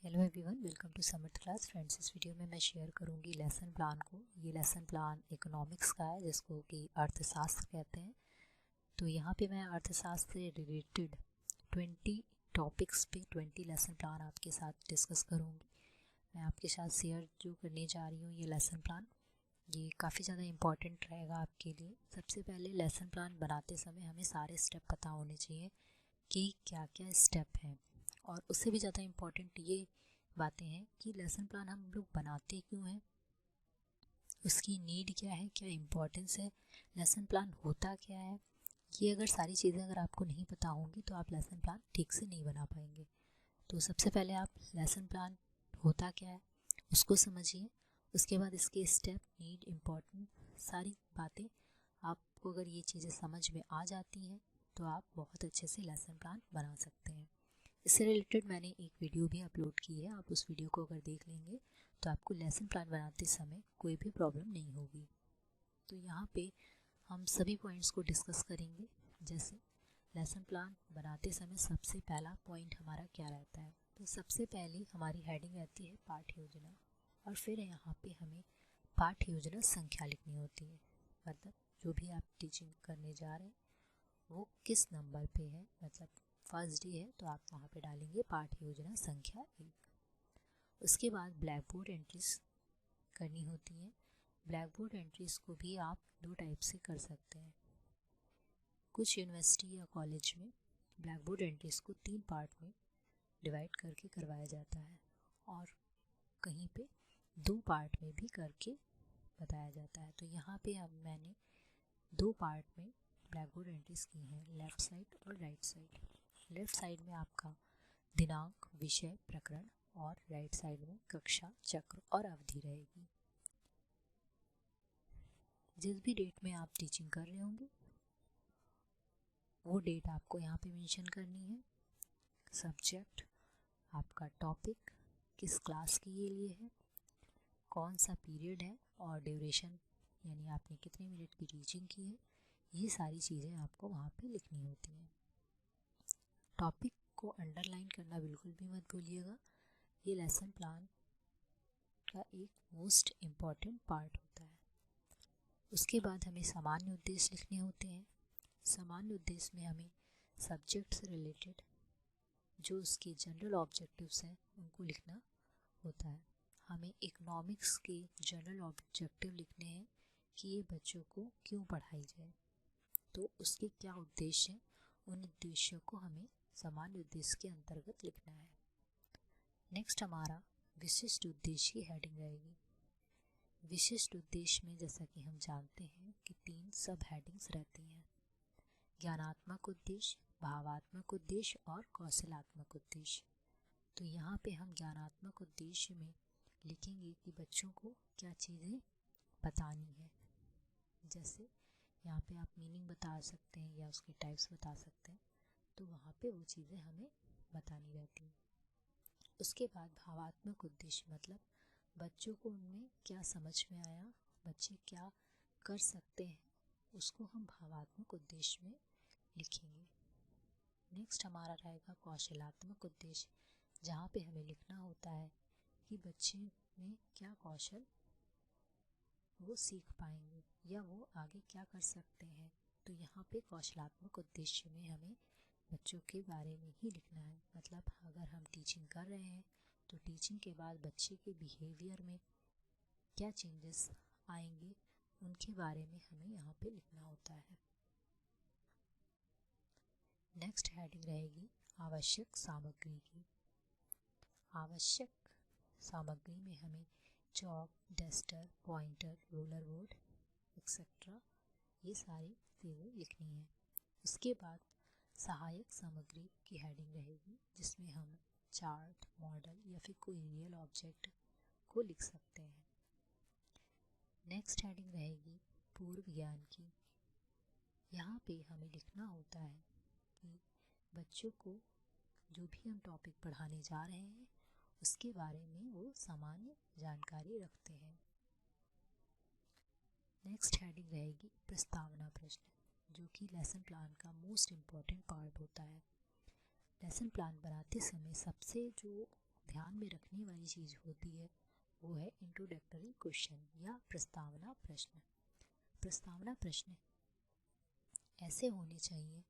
Hello everyone, welcome to Samarth class. Friends, इस video में मैं शेयर करूंगी लेसन प्लान को। ये लेसन प्लान इकोनॉमिक्स का है जिसको कि अर्थशास्त्र कहते हैं। तो यहाँ पे मैं अर्थशास्त्र से रिलेटेड 20 टॉपिक्स पे 20 लेसन प्लान आपके साथ डिस्कस करूँगी। मैं आपके साथ शेयर जो करने जा रही हूँ ये लेसन प्लान, ये काफ़ी ज़्यादा इम्पॉर्टेंट रहेगा आपके लिए। सबसे पहले लेसन प्लान बनाते समय हमें सारे स्टेप पता होने चाहिए कि क्या क्या स्टेप हैं, और उससे भी ज़्यादा इम्पॉर्टेंट ये बातें हैं कि लेसन प्लान हम लोग बनाते क्यों हैं, उसकी नीड क्या है, क्या इम्पोर्टेंस है, लेसन प्लान होता क्या है। ये अगर सारी चीज़ें अगर आपको नहीं पता होंगी तो आप लेसन प्लान ठीक से नहीं बना पाएंगे। तो सबसे पहले आप लेसन प्लान होता क्या है उसको समझिए। उसके बाद इसके स्टेप, नीड, इम्पोर्टेंट सारी बातें आपको अगर ये चीज़ें समझ में आ जाती हैं तो आप बहुत अच्छे से लेसन प्लान बना सकते हैं। इससे रिलेटेड मैंने एक वीडियो भी अपलोड की है, आप उस वीडियो को अगर देख लेंगे तो आपको लेसन प्लान बनाते समय कोई भी प्रॉब्लम नहीं होगी। तो यहाँ पे हम सभी पॉइंट्स को डिस्कस करेंगे। जैसे लेसन प्लान बनाते समय सबसे पहला पॉइंट हमारा क्या रहता है, तो सबसे पहली हमारी हेडिंग रहती है पाठ योजना, और फिर यहाँ पे हमें पाठ योजना संख्या लिखनी होती है। मतलब जो भी आप टीचिंग करने जा रहे हैं वो किस नंबर पे है, मतलब फर्स्ट डे है तो आप वहाँ पे डालेंगे पाठ योजना संख्या 1। उसके बाद ब्लैक बोर्ड एंट्रीज करनी होती हैं। ब्लैक बोर्ड एंट्रीज को भी आप दो टाइप से कर सकते हैं। कुछ यूनिवर्सिटी या कॉलेज में ब्लैक बोर्ड एंट्रीज को 3 पार्ट में डिवाइड करके करवाया जाता है, और कहीं पे 2 पार्ट में भी करके बताया जाता है। तो यहाँ पे मैंने 2 पार्ट में ब्लैक बोर्ड एंट्रीज की हैं, लेफ़्ट साइड और राइट साइड। लेफ़्ट साइड में आपका दिनांक, विषय, प्रकरण, और राइट साइड में कक्षा, चक्र और अवधि रहेगी। जिस भी डेट में आप टीचिंग कर रहे होंगे वो डेट आपको यहाँ पे मेंशन करनी है। सब्जेक्ट, आपका टॉपिक, किस क्लास के लिए है, कौन सा पीरियड है, और ड्यूरेशन यानी आपने कितने मिनट की टीचिंग की है, ये सारी चीज़ें आपको वहाँ पे लिखनी होती हैं। टॉपिक को अंडरलाइन करना बिल्कुल भी मत भूलिएगा, ये लेसन प्लान का एक मोस्ट इम्पॉर्टेंट पार्ट होता है। उसके बाद हमें सामान्य उद्देश्य लिखने होते हैं। सामान्य उद्देश्य में हमें सब्जेक्ट से रिलेटेड जो उसके जनरल ऑब्जेक्टिव्स हैं उनको लिखना होता है। हमें इकोनॉमिक्स के जनरल ऑब्जेक्टिव लिखने हैं कि ये बच्चों को क्यों पढ़ाई जाए, तो उसके क्या उद्देश्य हैं, उन उद्देश्यों को हमें सामान्य उद्देश्य के अंतर्गत लिखना है। नेक्स्ट हमारा विशिष्ट उद्देश्य की हेडिंग रहेगी। विशिष्ट उद्देश्य में जैसा कि हम जानते हैं कि 3 सब हेडिंग्स रहती हैं: ज्ञानात्मक उद्देश्य, भावात्मक उद्देश्य और कौशलात्मक उद्देश्य। तो यहाँ पे हम ज्ञानात्मक उद्देश्य में लिखेंगे कि बच्चों को क्या चीज़ें बतानी है। जैसे यहाँ पे आप मीनिंग बता सकते हैं या उसके टाइप्स बता सकते हैं, तो वहाँ पे वो चीज़ें हमें बतानी रहती हैं। उसके बाद भावात्मक उद्देश्य, मतलब बच्चों को उनमें क्या समझ में आया, बच्चे क्या कर सकते हैं, उसको हम भावात्मक उद्देश्य में लिखेंगे। नेक्स्ट हमारा रहेगा कौशलात्मक उद्देश्य, जहाँ पे हमें लिखना होता है कि बच्चे में क्या कौशल वो सीख पाएंगे या वो आगे क्या कर सकते हैं। तो यहाँ पे कौशलात्मक उद्देश्य में हमें बच्चों के बारे में ही लिखना है। मतलब अगर हम टीचिंग कर रहे हैं तो टीचिंग के बाद बच्चे के बिहेवियर में क्या चेंजेस आएंगे उनके बारे में हमें यहाँ पे लिखना होता है। नेक्स्ट हेडिंग रहेगी आवश्यक सामग्री की। आवश्यक सामग्री में हमें chalk, duster, pointer, roller board etcetera ये सारी चीज़ें लिखनी है। उसके बाद सहायक सामग्री की हेडिंग रहेगी जिसमें हम चार्ट, मॉडल या फिर कोई रियल ऑब्जेक्ट को लिख सकते हैं। नेक्स्ट हेडिंग रहेगी पूर्व ज्ञान की। यहाँ पे हमें लिखना होता है कि बच्चों को जो भी हम टॉपिक पढ़ाने जा रहे हैं उसके बारे में वो सामान्य जानकारी रखते हैं। नेक्स्ट हेडिंग रहेगी प्रस्तावना प्रश्न, जो कि लेसन प्लान का मोस्ट इम्पॉर्टेंट पार्ट होता है। लेसन प्लान बनाते समय सबसे जो ध्यान में रखने वाली चीज़ होती है वो है इंट्रोडक्टरी क्वेश्चन या प्रस्तावना प्रश्न। प्रस्तावना प्रश्न ऐसे होने चाहिए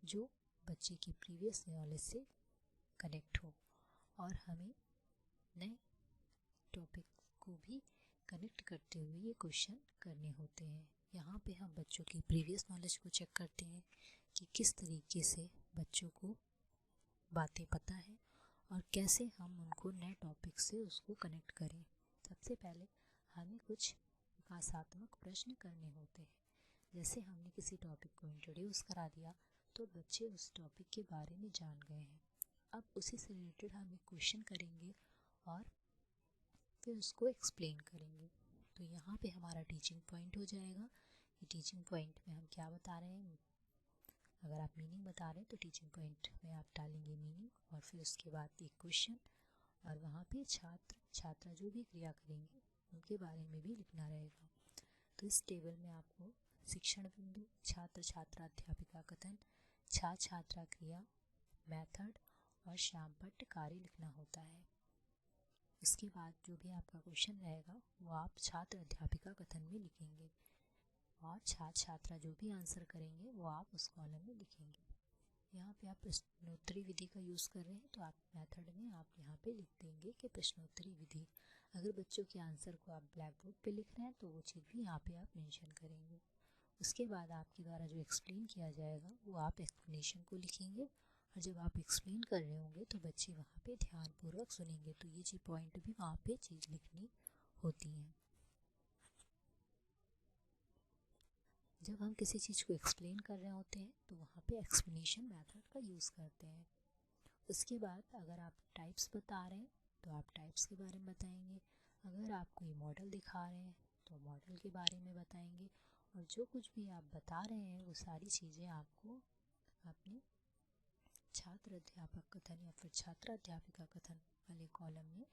जो बच्चे की प्रीवियस नॉलेज से कनेक्ट हो और हमें नए टॉपिक को भी कनेक्ट करते हुए ये क्वेश्चन करने होते हैं। यहाँ पे हम बच्चों की प्रीवियस नॉलेज को चेक करते हैं कि किस तरीके से बच्चों को बातें पता है और कैसे हम उनको नए टॉपिक से उसको कनेक्ट करें। सबसे पहले हमें कुछ विकासात्मक प्रश्न करने होते हैं। जैसे हमने किसी टॉपिक को इंट्रोड्यूस करा दिया तो बच्चे उस टॉपिक के बारे में जान गए हैं। अब उसी से रिलेटेड हम एक क्वेश्चन करेंगे और फिर उसको एक्सप्लेन करेंगे। तो यहाँ पे हमारा टीचिंग पॉइंट हो जाएगा कि टीचिंग पॉइंट में हम क्या बता रहे हैं। अगर आप मीनिंग बता रहे हैं तो टीचिंग पॉइंट में आप डालेंगे मीनिंग और फिर उसके बाद एक क्वेश्चन और वहाँ पे छात्र छात्रा जो भी क्रिया करेंगे उनके बारे में भी लिखना रहेगा। तो इस टेबल में आपको शिक्षण बिंदु, छात्र छात्रा अध्यापिका कथन, छात्र छात्रा क्रिया, मेथड और श्याम पट्ट कार्य लिखना होता है। इसके बाद जो भी आपका क्वेश्चन रहेगा वो आप छात्र अध्यापिका कथन में लिखेंगे और छात्र छात्रा जो भी आंसर करेंगे वो आप उस कॉलम में लिखेंगे। यहाँ पे आप प्रश्नोत्तरी विधि का यूज़ कर रहे हैं तो आप मेथड में आप यहाँ पे लिख देंगे कि प्रश्नोत्तरी विधि। अगर बच्चों के आंसर को आप ब्लैक बोर्ड पे लिख रहे हैं तो वो चीज़ भी यहाँ पे आप मेंशन करेंगे। उसके बाद आपके द्वारा जो एक्सप्लेन किया जाएगा वो आप एक्सप्लेनेशन को लिखेंगे और जब आप एक्सप्लेन कर रहे होंगे तो बच्चे वहाँ पे ध्यानपूर्वक सुनेंगे। तो ये चीज़ पॉइंट भी वहाँ पे चीज़ लिखनी होती हैं। जब हम किसी चीज़ को एक्सप्लेन कर रहे होते हैं तो वहाँ पे एक्सप्लेनेशन मेथड का यूज़ करते हैं। उसके बाद अगर आप टाइप्स बता रहे हैं तो आप टाइप्स के बारे में बताएंगे। अगर आप कोई मॉडल दिखा रहे हैं तो मॉडल के बारे में बताएंगे और जो कुछ भी आप बता रहे हैं वो सारी चीज़ें आपको अपने छात्र अध्यापक कथन या फिर छात्रा अध्यापिका कथन वाले कॉलम में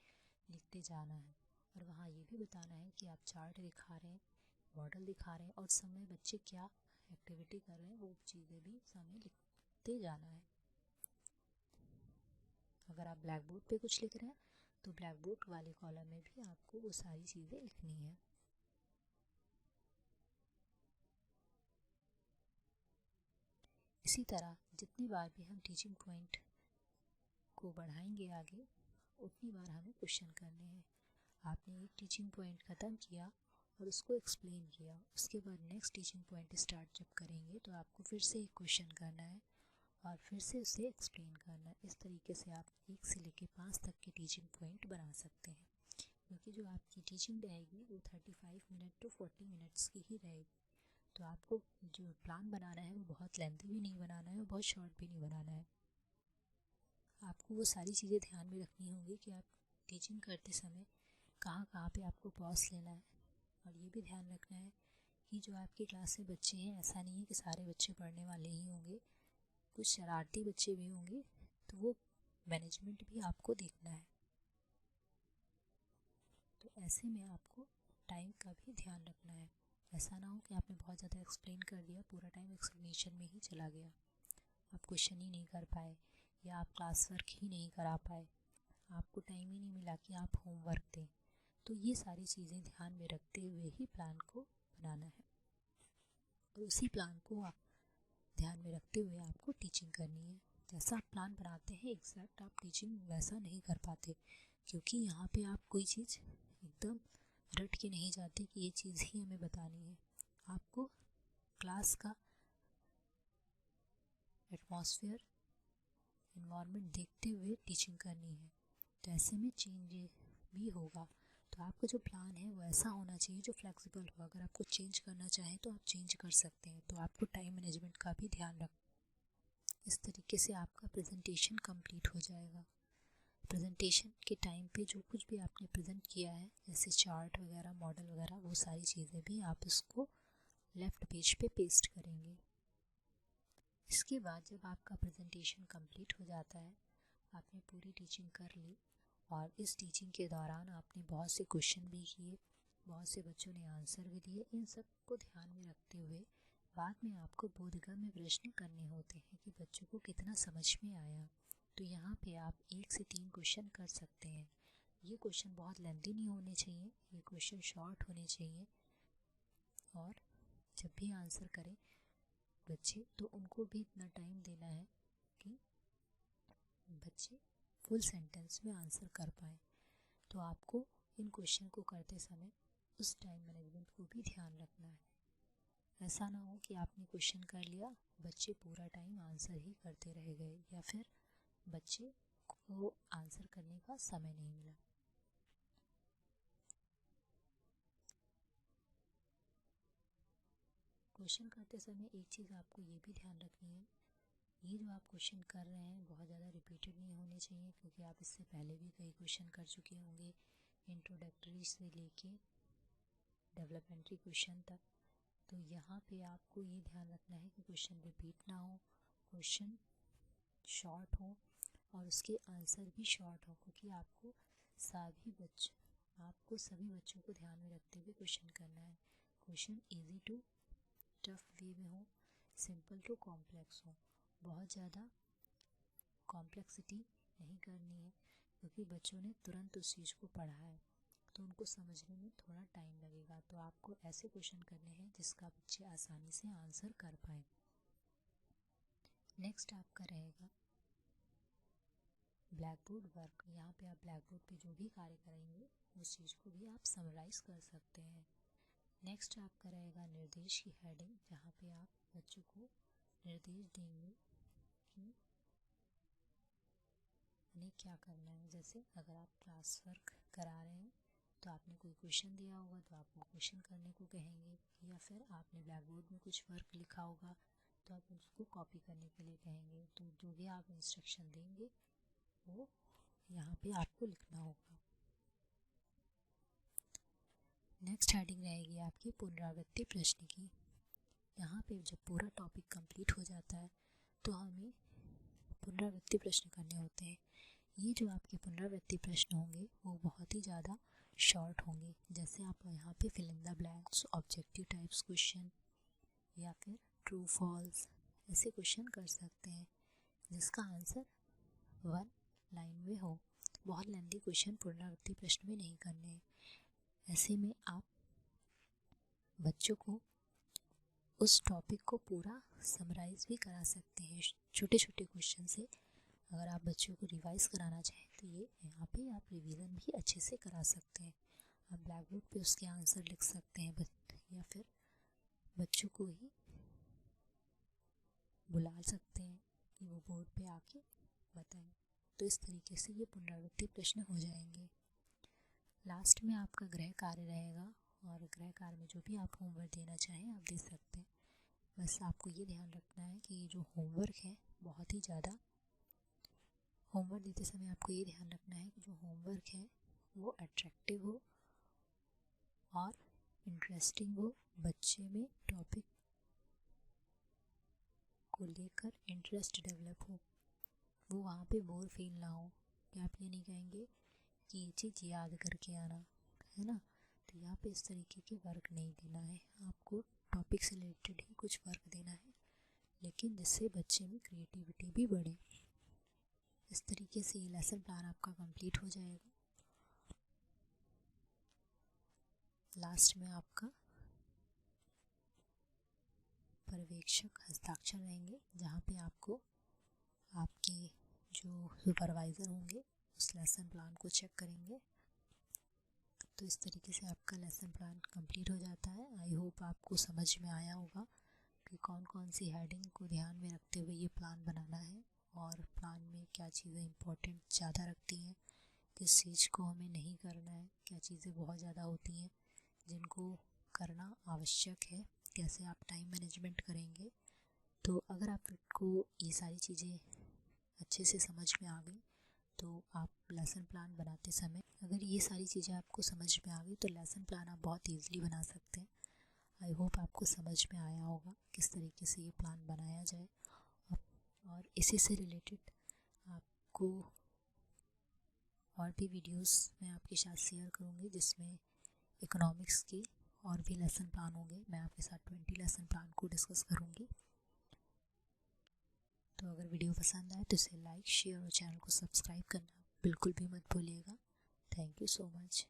लिखते जाना है। और वहाँ ये भी बताना है कि आप चार्ट दिखा रहे हैं, मॉडल दिखा रहे हैं और समय बच्चे क्या एक्टिविटी कर रहे हैं वो चीज़ें भी समय लिखते जाना है। अगर आप ब्लैक बोर्ड पे कुछ लिख रहे हैं तो ब्लैक बोर्ड वाले कॉलम में भी आपको वो सारी चीज़ें लिखनी है। इसी तरह जितनी बार भी हम टीचिंग पॉइंट को बढ़ाएंगे आगे उतनी बार हमें क्वेश्चन करने हैं। आपने एक टीचिंग पॉइंट ख़त्म किया और उसको एक्सप्लेन किया, उसके बाद नेक्स्ट टीचिंग पॉइंट स्टार्ट जब करेंगे तो आपको फिर से एक क्वेश्चन करना है और फिर से उसे एक्सप्लेन करना है। इस तरीके से आप 1 से लेकर 5 तक के टीचिंग पॉइंट बना सकते हैं, क्योंकि जो आपकी टीचिंग रहेगी वो 35 मिनट टू 40 मिनट्स की ही रहेगी। तो आपको जो प्लान बनाना है वो बहुत लेंथी भी नहीं बनाना है और बहुत शॉर्ट भी नहीं बनाना है। आपको वो सारी चीज़ें ध्यान में रखनी होंगी कि आप टीचिंग करते समय कहाँ कहाँ पे आपको पॉज लेना है। और ये भी ध्यान रखना है कि जो आपकी क्लास में बच्चे हैं ऐसा नहीं है कि सारे बच्चे पढ़ने वाले ही होंगे, कुछ शरारती बच्चे भी होंगे, तो वो मैनेजमेंट भी आपको देखना है। तो ऐसे में आपको टाइम का भी ध्यान रखना है। ऐसा ना हो कि आपने बहुत ज़्यादा एक्सप्लेन कर दिया, पूरा टाइम एक्सप्लेनेशन में ही चला गया, आप क्वेश्चन ही नहीं कर पाए या आप क्लास वर्क ही नहीं करा पाए, आपको टाइम ही नहीं मिला कि आप होमवर्क दें। तो ये सारी चीज़ें ध्यान में रखते हुए ही प्लान को बनाना है और उसी प्लान को आप ध्यान में रखते हुए आपको टीचिंग करनी है। जैसा आप प्लान बनाते हैं एग्जैक्ट आप टीचिंग वैसा नहीं कर पाते, क्योंकि यहाँ पे आप कोई चीज़ एकदम रट के नहीं जाते कि ये चीज़ ही हमें बतानी है। आपको क्लास का एटमॉस्फेयर एनवायरनमेंट देखते हुए टीचिंग करनी है। तो ऐसे में चेंज भी होगा। तो आपका जो प्लान है वो ऐसा होना चाहिए जो फ्लेक्सिबल हो। अगर आपको चेंज करना चाहें तो आप चेंज कर सकते हैं। तो आपको टाइम मैनेजमेंट का भी ध्यान रख। इस तरीके से आपका प्रेजेंटेशन कंप्लीट हो जाएगा। प्रेजेंटेशन के टाइम पे जो कुछ भी आपने प्रेजेंट किया है जैसे चार्ट वगैरह, मॉडल वगैरह, वो सारी चीज़ें भी आप उसको लेफ़्ट पेज पे पेस्ट करेंगे। इसके बाद जब आपका प्रेजेंटेशन कंप्लीट हो जाता है, आपने पूरी टीचिंग कर ली और इस टीचिंग के दौरान आपने बहुत से क्वेश्चन भी किए, बहुत से बच्चों ने आंसर भी दिए, इन सब को ध्यान में रखते हुए बाद में आपको बोधगम्य प्रश्न करने होते हैं कि बच्चों को कितना समझ में आया। तो यहाँ पे आप 1 से 3 क्वेश्चन कर सकते हैं। ये क्वेश्चन बहुत लेंथी नहीं होने चाहिए, ये क्वेश्चन शॉर्ट होने चाहिए। और जब भी आंसर करें बच्चे तो उनको भी इतना टाइम देना है कि बच्चे फुल सेंटेंस में आंसर कर पाएँ। तो आपको इन क्वेश्चन को करते समय उस टाइम मैनेजमेंट को भी ध्यान रखना है। ऐसा ना हो कि आपने क्वेश्चन कर लिया, बच्चे पूरा टाइम आंसर ही करते रह गए या फिर बच्चे को आंसर करने का समय नहीं मिला। क्वेश्चन करते समय एक चीज़ आपको ये भी ध्यान रखनी है, ये जो आप क्वेश्चन कर रहे हैं बहुत ज़्यादा रिपीटेड नहीं होने चाहिए, क्योंकि आप इससे पहले भी कई क्वेश्चन कर चुके होंगे, इंट्रोडक्टरी से लेके डेवलपमेंट्री क्वेश्चन तक। तो यहाँ पे आपको ये ध्यान रखना है कि क्वेश्चन रिपीट ना हो, क्वेश्चन शॉर्ट हो और उसके आंसर भी शॉर्ट हो, क्योंकि आपको सभी बच्चों को ध्यान में रखते हुए क्वेश्चन करना है। क्वेश्चन इजी टू टफ वे में हो, सिंपल टू कॉम्प्लेक्स हो, बहुत ज़्यादा कॉम्प्लेक्सिटी नहीं करनी है, क्योंकि बच्चों ने तुरंत उस चीज़ को पढ़ा है तो उनको समझने में थोड़ा टाइम लगेगा। तो आपको ऐसे क्वेश्चन करने हैं जिसका बच्चे आसानी से आंसर कर पाए। नेक्स्ट आपका रहेगा ब्लैक बोर्ड वर्क। यहाँ पे आप ब्लैक बोर्ड पे जो भी कार्य करेंगे उस चीज़ को भी आप समराइज़ कर सकते हैं। नेक्स्ट आपका रहेगा निर्देश की हेडिंग, जहाँ पे आप बच्चों को निर्देश देंगे कि उन्हें क्या करना है। जैसे अगर आप क्लास वर्क करा रहे हैं तो आपने कोई क्वेश्चन दिया होगा तो आपको क्वेश्चन करने को कहेंगे, या फिर आपने ब्लैक बोर्ड में कुछ वर्क लिखा होगा तो आप उसको कॉपी करने के लिए कहेंगे। तो जो भी आप इंस्ट्रक्शन देंगे वो यहाँ पे आपको लिखना होगा। नेक्स्ट हेडिंग रहेगी आपकी पुनरावृत्ति प्रश्न की। यहाँ पे जब पूरा टॉपिक कंप्लीट हो जाता है तो हमें पुनरावृत्ति प्रश्न करने होते हैं। ये जो आपके पुनरावृत्ति प्रश्न होंगे वो बहुत ही ज़्यादा शॉर्ट होंगे। जैसे आप यहाँ पे fill in the blanks, objective types question या फिर ट्रू फॉल्स ऐसे क्वेश्चन कर सकते हैं जिसका आंसर 1 लाइन में हो। बहुत लेंथी क्वेश्चन पुनरावृत्ति प्रश्न में नहीं करने हैं। ऐसे में आप बच्चों को उस टॉपिक को पूरा समराइज भी करा सकते हैं छोटे छोटे क्वेश्चन से। अगर आप बच्चों को रिवाइज कराना चाहें तो ये यहाँ पे आप रिवीजन भी अच्छे से करा सकते हैं। आप ब्लैक बोर्ड पे उसके आंसर लिख सकते हैं या फिर बच्चों को ही बुला सकते हैं कि वो बोर्ड पे आके बताएं। तो इस तरीके से ये पुनरावृत्ति प्रश्न हो जाएंगे। लास्ट में आपका गृह कार्य रहेगा और गृह कार्य में जो भी आप होमवर्क देना चाहें आप दे सकते हैं। बस आपको ये ध्यान रखना है कि जो होमवर्क है बहुत ही ज़्यादा, होमवर्क देते समय आपको ये ध्यान रखना है कि जो होमवर्क है वो अट्रैक्टिव हो और इंटरेस्टिंग हो, बच्चे में टॉपिक को लेकर इंटरेस्ट डेवलप हो, वो वहाँ पे बोर फील ना हो कि आप ये नहीं कहेंगे कि ये चीज़ याद करके आना है ना। तो यहाँ पे इस तरीके के वर्क नहीं देना है, आपको टॉपिक से रिलेटेड ही कुछ वर्क देना है, लेकिन जिससे बच्चे में क्रिएटिविटी भी बढ़े। इस तरीके से ये लेसन प्लान आपका कंप्लीट हो जाएगा। लास्ट में आपका पर्यवेक्षक हस्ताक्षर रहेंगे, जहाँ पे आपको आपके जो सुपरवाइज़र होंगे उस लेसन प्लान को चेक करेंगे। तो इस तरीके से आपका लेसन प्लान कंप्लीट हो जाता है। आई होप आपको समझ में आया होगा कि कौन कौन सी हेडिंग को ध्यान में रखते हुए ये प्लान बनाना है और प्लान में क्या चीज़ें इंपॉर्टेंट ज़्यादा रखती हैं, किस चीज़ को हमें नहीं करना है, क्या चीज़ें बहुत ज़्यादा होती हैं जिनको करना आवश्यक है, कैसे आप टाइम मैनेजमेंट करेंगे। तो अगर आपको ये सारी चीज़ें अच्छे से समझ में आ गई तो आप लेसन प्लान बनाते समय अगर ये सारी चीज़ें आपको समझ में आ गई तो लेसन प्लान आप बहुत ईजिली बना सकते हैं। आई होप आपको समझ में आया होगा किस तरीके से ये प्लान बनाया जाए। और इसी से रिलेटेड आपको और भी वीडियोस मैं आपके साथ शेयर करूँगी जिसमें इकोनॉमिक्स के और भी लेसन प्लान होंगे। मैं आपके साथ 20 लेसन प्लान को डिस्कस करूँगी। तो अगर वीडियो पसंद आए तो इसे लाइक शेयर और चैनल को सब्सक्राइब करना बिल्कुल भी मत भूलिएगा। Thank you so much.